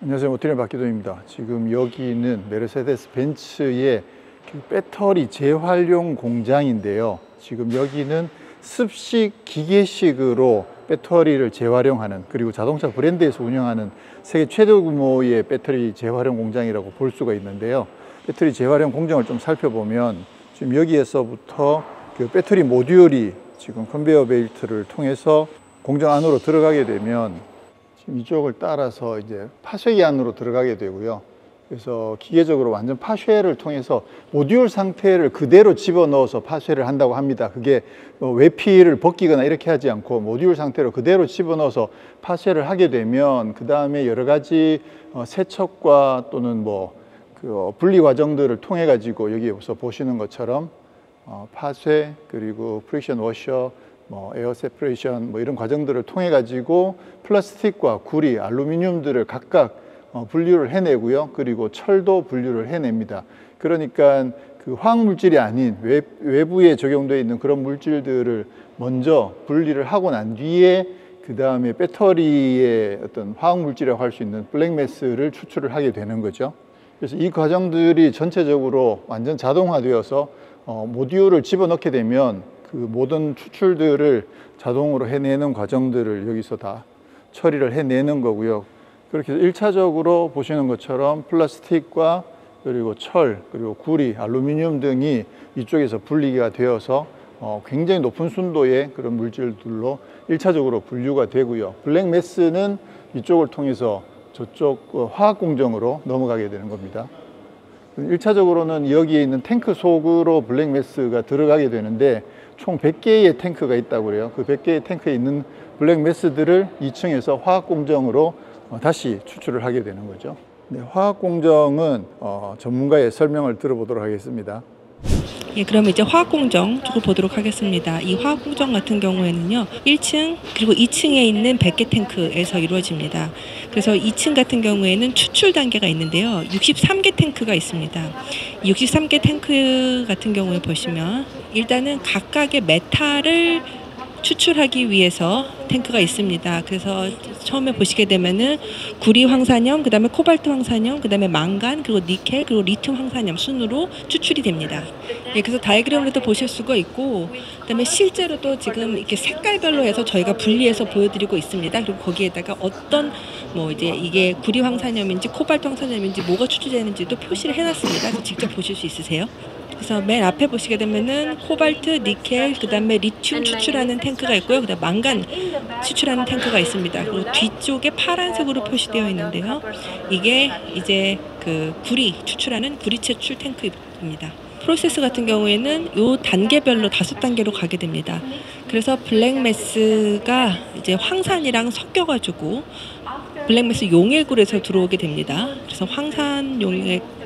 안녕하세요. 모티네 박기동입니다. 지금 여기는 메르세데스 벤츠의 배터리 재활용 공장인데요. 지금 여기는 습식 기계식으로 배터리를 재활용하는, 그리고 자동차 브랜드에서 운영하는 세계 최대 규모의 배터리 재활용 공장이라고 볼 수가 있는데요. 배터리 재활용 공정을 좀 살펴보면 지금 여기에서부터 그 배터리 모듈이 지금 컨베이어 벨트를 통해서 공장 안으로 들어가게 되면 이쪽을 따라서 이제 파쇄기 안으로 들어가게 되고요. 그래서 기계적으로 완전 파쇄를 통해서 모듈 상태를 그대로 집어넣어서 파쇄를 한다고 합니다. 그게 외피를 벗기거나 이렇게 하지 않고 모듈 상태로 그대로 집어넣어서 파쇄를 하게 되면 그 다음에 여러 가지 세척과 또는 그 분리 과정들을 통해 가지고 여기에서 보시는 것처럼 파쇄, 그리고 프릭션 워셔, 에어 세퍼레이션 이런 과정들을 통해 가지고 플라스틱과 구리, 알루미늄들을 각각 분류를 해내고요. 그리고 철도 분류를 해냅니다. 그러니까 그 화학 물질이 아닌 외부에 적용되어 있는 그런 물질들을 먼저 분리를 하고 난 뒤에 그 다음에 배터리의 어떤 화학 물질이라고 할 수 있는 블랙매스를 추출을 하게 되는 거죠. 그래서 이 과정들이 전체적으로 완전 자동화되어서 모듈을 집어넣게 되면 그 모든 추출들을 자동으로 해내는 과정들을 여기서 다 처리를 해내는 거고요. 그렇게 해서 1차적으로 보시는 것처럼 플라스틱과 그리고 철, 그리고 구리, 알루미늄 등이 이쪽에서 분리가 되어서 굉장히 높은 순도의 그런 물질들로 1차적으로 분류가 되고요. 블랙매스는 이쪽을 통해서 저쪽 화학 공정으로 넘어가게 되는 겁니다. 1차적으로는 여기에 있는 탱크 속으로 블랙매스가 들어가게 되는데 총 100개의 탱크가 있다고 그래요. 그 100개의 탱크에 있는 블랙매스들을 2층에서 화학 공정으로 다시 추출을 하게 되는 거죠. 네, 화학 공정은 전문가의 설명을 들어보도록 하겠습니다. 예, 그럼 이제 화학공정 쪽을 보도록 하겠습니다. 이 화학공정 같은 경우에는요, 1층 그리고 2층에 있는 100개 탱크에서 이루어집니다. 그래서 2층 같은 경우에는 추출 단계가 있는데요, 63개 탱크가 있습니다. 63개 탱크 같은 경우에 보시면 일단은 각각의 메탈을 추출하기 위해서 탱크가 있습니다. 그래서 처음에 보시게 되면은 구리 황산염, 그 다음에 코발트 황산염, 그 다음에 망간, 그리고 니켈, 그리고 리튬 황산염 순으로 추출이 됩니다. 예, 그래서 다이어그램으로도 보실 수가 있고, 그 다음에 실제로도 지금 이렇게 색깔별로 해서 저희가 분리해서 보여드리고 있습니다. 그리고 거기에다가 어떤 이제 이게 구리 황산염인지 코발트 황산염인지 뭐가 추출되는지도 표시를 해놨습니다. 그래서 직접 보실 수 있으세요? 그래서 맨 앞에 보시게 되면은 코발트, 니켈, 그 다음에 리튬 추출하는 탱크가 있고요. 그 다음에 망간 추출하는 탱크가 있습니다. 그리고 뒤쪽에 파란색으로 표시되어 있는데요, 이게 이제 그 구리 추출하는 구리 채출 탱크입니다. 프로세스 같은 경우에는 요 단계별로 5단계로 가게 됩니다. 그래서 블랙매스가 이제 황산이랑 섞여가지고 블랙매스 용액으로 해서 들어오게 됩니다. 그래서 황산 용액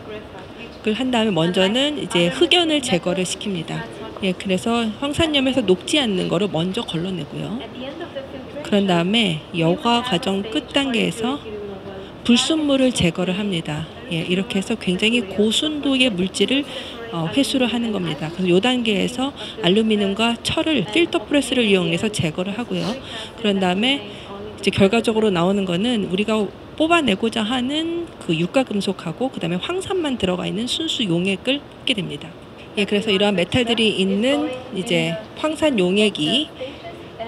한 다음에 먼저는 이제 흑연을 제거를 시킵니다. 예, 그래서 황산염에서 녹지 않는 거를 먼저 걸러내고요. 그런 다음에 여과 과정 끝 단계에서 불순물을 제거를 합니다. 예, 이렇게 해서 굉장히 고순도의 물질을 회수를 하는 겁니다. 그래서 이 단계에서 알루미늄과 철을 필터 프레스를 이용해서 제거를 하고요. 그런 다음에 이제 결과적으로 나오는 거는 우리가 뽑아내고자 하는 그 유가금속하고 그 다음에 황산만 들어가 있는 순수 용액을 뽑게 됩니다. 예, 그래서 이러한 메탈들이 있는 이제 황산 용액이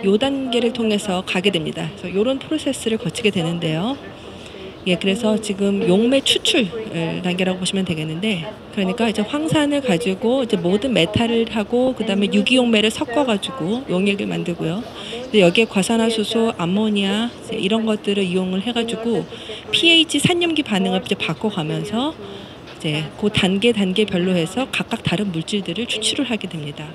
요 단계를 통해서 가게 됩니다. 그래서 이런 프로세스를 거치게 되는데요. 예, 그래서 지금 용매 추출 단계라고 보시면 되겠는데, 그러니까 이제 황산을 가지고 이제 모든 메탈을 하고 그 다음에 유기용매를 섞어가지고 용액을 만들고요. 여기에 과산화수소, 암모니아 이런 것들을 이용을 해가지고 pH 산염기 반응을 이제 바꿔가면서 이제 그 단계별로 해서 각각 다른 물질들을 추출을 하게 됩니다.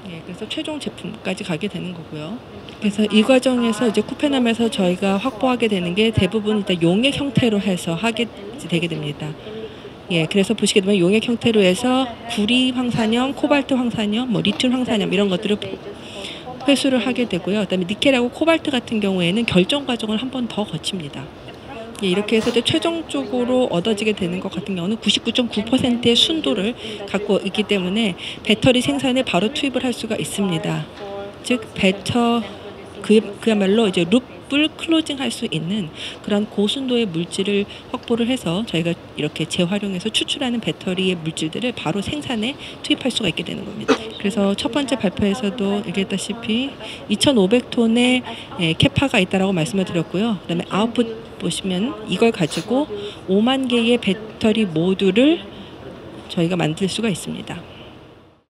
예, 그래서 최종 제품까지 가게 되는 거고요. 그래서 이 과정에서 이제 쿠페남에서 저희가 확보하게 되는 게 대부분 일단 용액 형태로 해서 하게 되게 됩니다. 예, 그래서 보시게 되면 용액 형태로 해서 구리 황산염, 코발트 황산염, 리튬 황산염 이런 것들을 회수를 하게 되고요. 그다음에 니켈하고 코발트 같은 경우에는 결정 과정을 한 번 더 거칩니다. 예, 이렇게 해서 최종적으로 얻어지게 되는 것 같은 경우는 99.9%의 순도를 갖고 있기 때문에 배터리 생산에 바로 투입을 할 수가 있습니다. 즉 그야말로 이제 룹 풀 클로징할 수 있는 그런 고순도의 물질을 확보를 해서 저희가 이렇게 재활용해서 추출하는 배터리의 물질들을 바로 생산에 투입할 수가 있게 되는 겁니다. 그래서 첫 번째 발표에서도 얘기했다시피 2,500톤의 캐파가 있다라고 말씀을 드렸고요. 그다음에 아웃풋 보시면 이걸 가지고 5만 개의 배터리 모듈을 저희가 만들 수가 있습니다.